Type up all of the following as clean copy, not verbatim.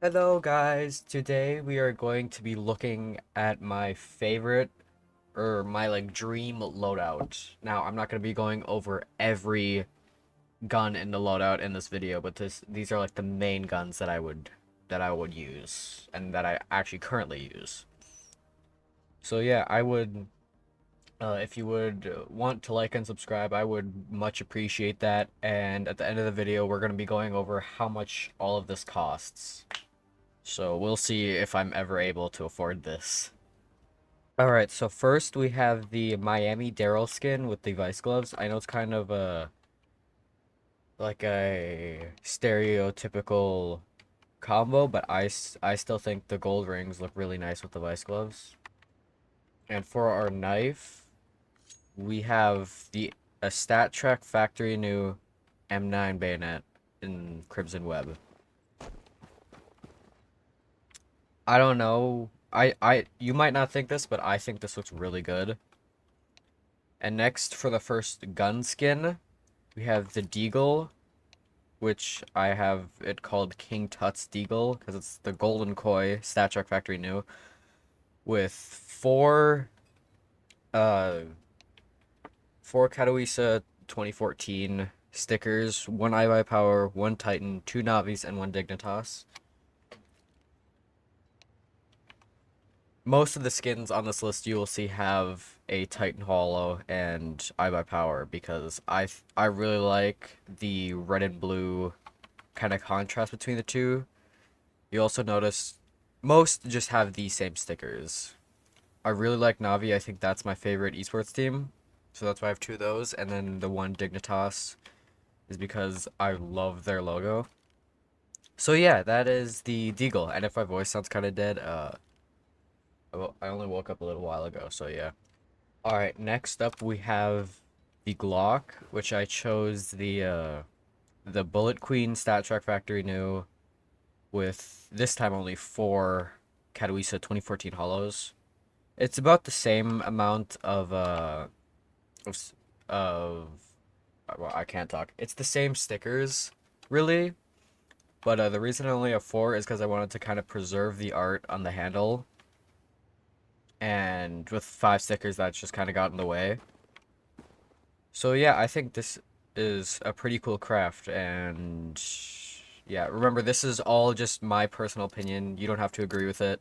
Hello guys, today we are going to be looking at my favorite or my dream loadout. Now, I'm not going to be going over every gun in the loadout in this video, but these are like the main guns that I would use and that I actually currently use. So yeah, I would if you would want to like and subscribe, I would much appreciate that. And at the end of the video, we're going to be going over how much all of this costs. So we'll see if I'm ever able to afford this. Alright, so first we have the Miami Daryl skin with the Vice gloves. I know it's kind of like a stereotypical combo, but I still think the gold rings look really nice with the Vice gloves. And for our knife, we have a Stat Trek factory new M9 bayonet in Crimson Web. I don't know. You might not think this, but I think this looks really good. And next, for the first gun skin, we have the Deagle, which I have it called King Tut's Deagle, because it's the Golden Koi Stat Trek Factory new, with uh, four Katowice 2014 stickers, one iBuy Power, one Titan, two Navis, and one Dignitas. Most of the skins on this list you will see have a Titan Hollow and iBuy Power because I really like the red and blue kind of contrast between the two. You also notice most just have the same stickers. I really like Navi. I think that's my favorite esports team. So that's why I have two of those. And then the one Dignitas is because I love their logo. So yeah, that is the Deagle. And if my voice sounds kind of dead, I only woke up a little while ago, so yeah. Alright, next up we have the Glock, which I chose the Bullet Queen Stat Track Factory new with this time only four Katowice 2014 hollows. It's about the same amount of well, I can't talk. It's the same stickers, really, but the reason I only have four is because I wanted to kind of preserve the art on the handle, and with five stickers, that's just kind of got in the way. So yeah, I think this is a pretty cool craft, and yeah, remember this is all just my personal opinion. You don't have to agree with it.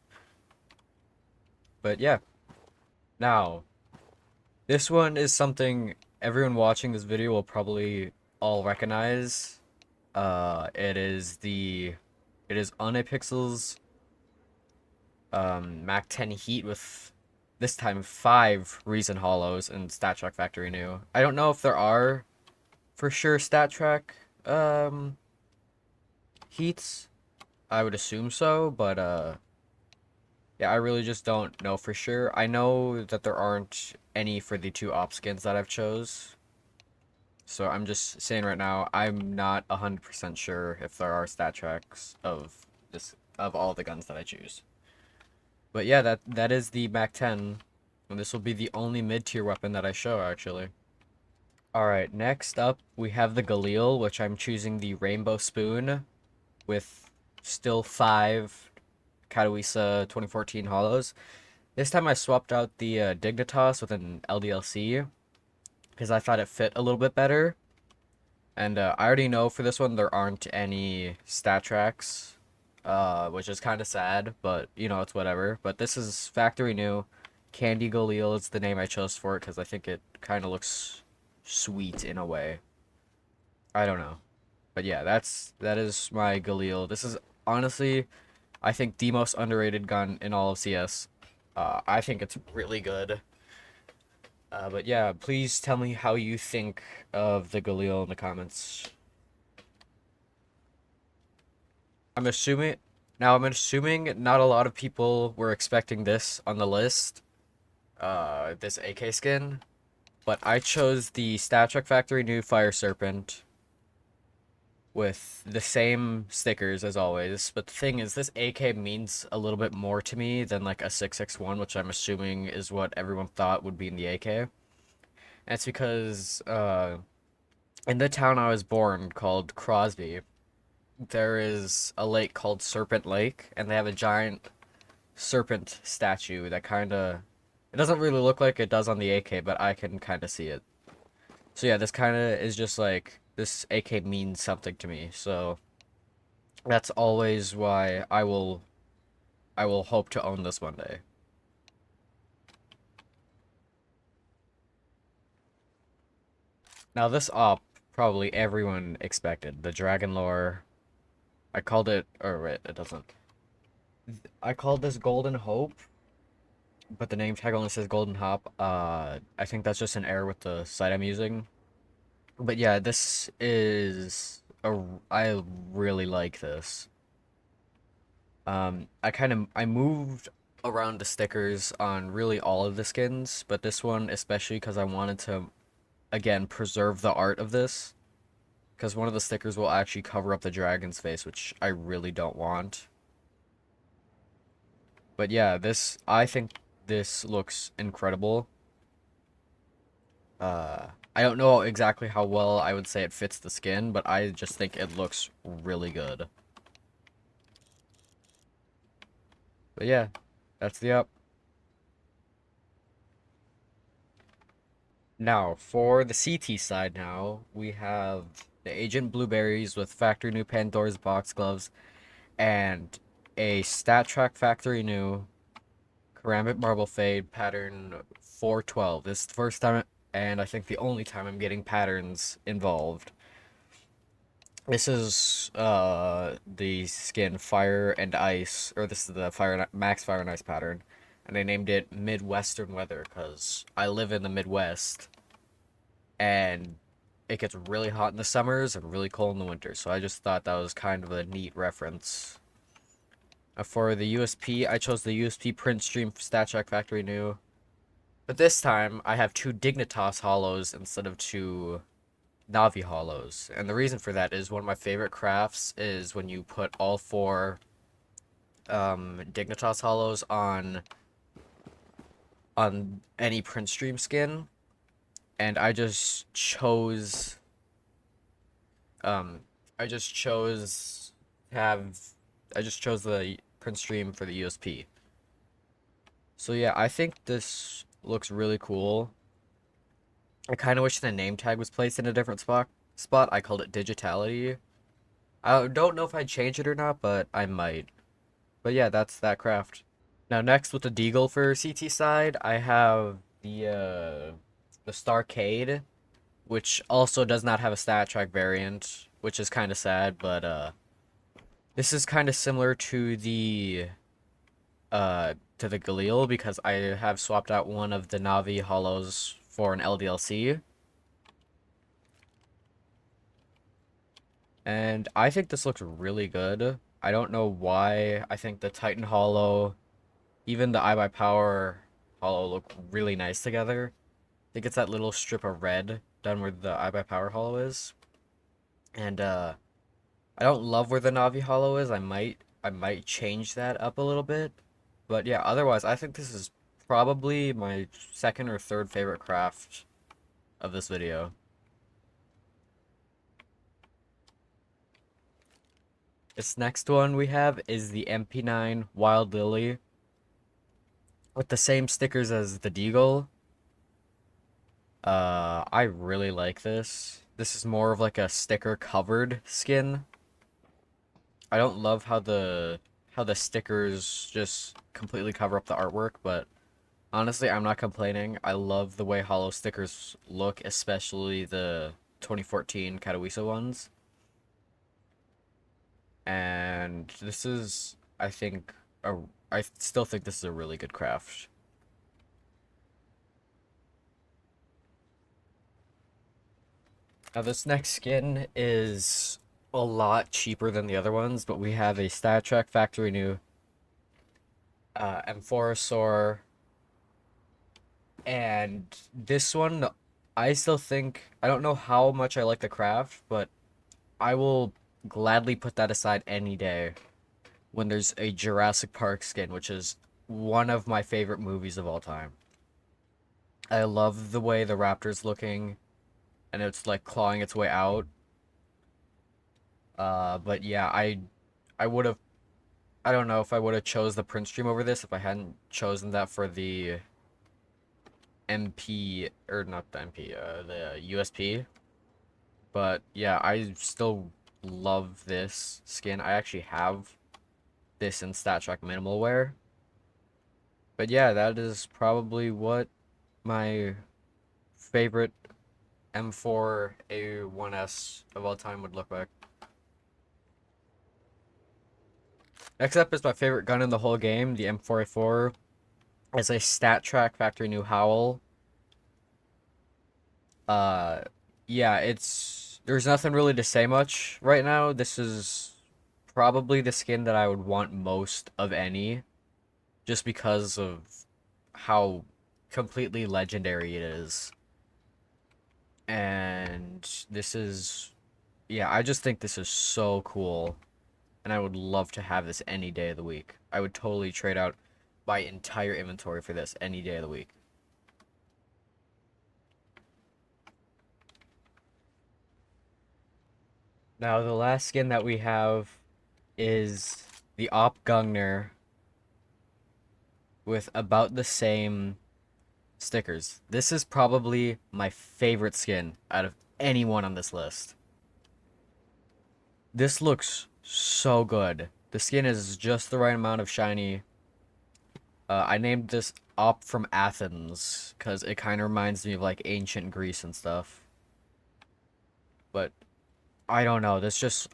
But yeah. Now, this one is something everyone watching this video will probably all recognize. It is Unapixel's Mac 10 Heat with this time five Reason Hollows and StatTrak Factory New. I don't know if there are for sure StatTrak Heats. I would assume so, but yeah, I really just don't know for sure. I know that there aren't any for the two op skins that I've chose. So I'm just saying right now, I'm not 100% sure if there are stat tracks of all the guns that I choose. But yeah, that is the Mac 10, and this will be the only mid-tier weapon that I show actually. Alright, next up we have the Galil, which I'm choosing the Rainbow Spoon with still five Katowice 2014 hollows. This time I swapped out the Dignitas with an LDLC because I thought it fit a little bit better. And I already know for this one there aren't any stat tracks, which is kind of sad, but you know, it's whatever. But this is factory new. Candy Galil is the name I chose for it because I think it kind of looks sweet in a way. I don't know. But yeah, that is my Galil. This is honestly, I think the most underrated gun in all of CS. I think it's really good. But yeah, please tell me how you think of the Galil in the comments. I'm assuming I'm assuming not a lot of people were expecting this on the list. This AK skin, but I chose the Stat Trek Factory new Fire Serpent with the same stickers as always. But the thing is, this AK means a little bit more to me than like a 661, which I'm assuming is what everyone thought would be in the AK. And it's because in the town I was born called Crosby, there is a lake called Serpent Lake, and they have a giant serpent statue that kind of, it doesn't really look like it does on the AK, but I can kind of see it. So yeah, this kind of is just like, this AK means something to me. So that's always why I will hope to own this one day. Now this op, probably everyone expected. The Dragon Lore. I called it, or wait, it doesn't. I called this Golden Hope, but the name tag only says Golden Hop. I think that's just an error with the site I'm using. But yeah, this is I really like this. I moved around the stickers on really all of the skins, but this one especially because I wanted to again preserve the art of this. Because one of the stickers will actually cover up the dragon's face, which I really don't want. But yeah, I think this looks incredible. I don't know exactly how well I would say it fits the skin, but I just think it looks really good. But yeah, that's the up. Now, for the CT side now, we have the Agent Blueberries with Factory New Pandora's Box Gloves and a Stat Track Factory New Karambit Marble Fade pattern 412. This is the first time, and I think the only time I'm getting patterns involved. This is the skin Fire and Ice, or this is the Max Fire and Ice pattern, and I named it Midwestern Weather because I live in the Midwest, and it gets really hot in the summers and really cold in the winters. So I just thought that was kind of a neat reference. For the USP, I chose the USP Print Stream Stat Track Factory New. But this time, I have two Dignitas hollows instead of two Navi hollows. And the reason for that is one of my favorite crafts is when you put all four Dignitas hollows on any print stream skin. And um I just chose have I just chose the print stream for the USP. So yeah, I think this looks really cool. I kind of wish the name tag was placed in a different spot. I called it Digitality. I don't know if I'd change it or not, but I might. But yeah, that's that craft. Now next with the Deagle for CT side, I have the Starcade, which also does not have a stat track variant, which is kind of sad, but this is kind of similar to the Galil because I have swapped out one of the Navi hollows for an LDLC. And I think this looks really good. I don't know why. I think the Titan Hollow, even the iBuyPower Hollow look really nice together. I think it's that little strip of red done where the iBuyPower Hollow is. And I don't love where the Navi Hollow is. I might change that up a little bit. But yeah, otherwise I think this is probably my second or third favorite craft of this video. This next one we have is the MP9 Wild Lily with the same stickers as the Deagle. I really like this. This is more of like a sticker covered skin. I don't love how the stickers just completely cover up the artwork, but honestly, I'm not complaining. I love the way hollow stickers look, especially the 2014 Katowice ones. And this is, I still think this is a really good craft. Now this next skin is a lot cheaper than the other ones, but we have a Stat Trek Factory New Amphorasaur, and this one, I still think, I don't know how much I like the craft, but I will gladly put that aside any day when there's a Jurassic Park skin, which is one of my favorite movies of all time. I love the way the raptor's looking, and it's like clawing its way out. But yeah, I would have. I don't know if I would have chose the print stream over this if I hadn't chosen that for the MP or not the MP, the USP. But yeah, I still love this skin. I actually have this in StatTrack Minimal Wear. But yeah, that is probably what my favorite M4A1S of all time would look like. Next up is my favorite gun in the whole game, the M4A4. It's a StatTrack Factory New Howl. Uh, yeah, there's nothing really to say much right now. This is probably the skin that I would want most of any, just because of how completely legendary it is. And this is, yeah, I just think this is so cool. And I would love to have this any day of the week. I would totally trade out my entire inventory for this any day of the week. Now, the last skin that we have is the Op Gungner with about the same stickers. This is probably my favorite skin out of anyone on this list. This looks so good. The skin is just the right amount of shiny. I named this Op from Athens because it kind of reminds me of like ancient Greece and stuff. But I don't know.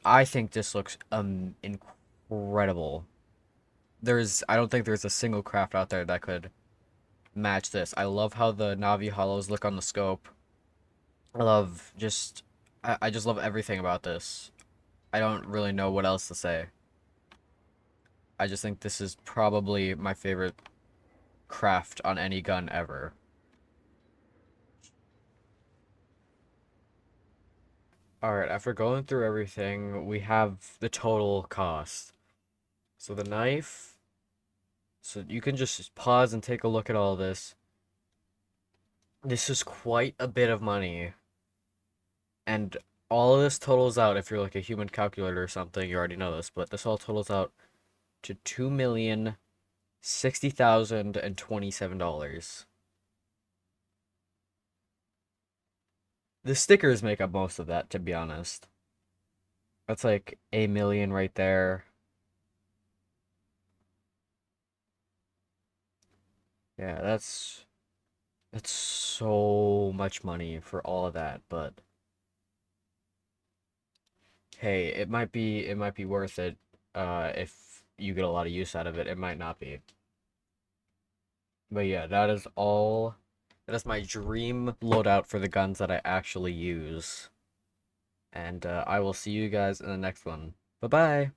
I think this looks incredible. I don't think there's a single craft out there that could match this. I love how the Navi hollows look on the scope. I love just, I just love everything about this. I don't really know what else to say. I just think this is probably my favorite craft on any gun ever. Alright, after going through everything, we have the total cost. So the knife, so you can just pause and take a look at all this. This is quite a bit of money. And all of this totals out, if you're like a human calculator or something, you already know this, but this all totals out to $2,060,027. The stickers make up most of that, to be honest. That's like a million right there. Yeah, that's so much money for all of that, but hey, it might be worth it if you get a lot of use out of it. It might not be. But yeah, that is all. That is my dream loadout for the guns that I actually use. And I will see you guys in the next one. Bye-bye.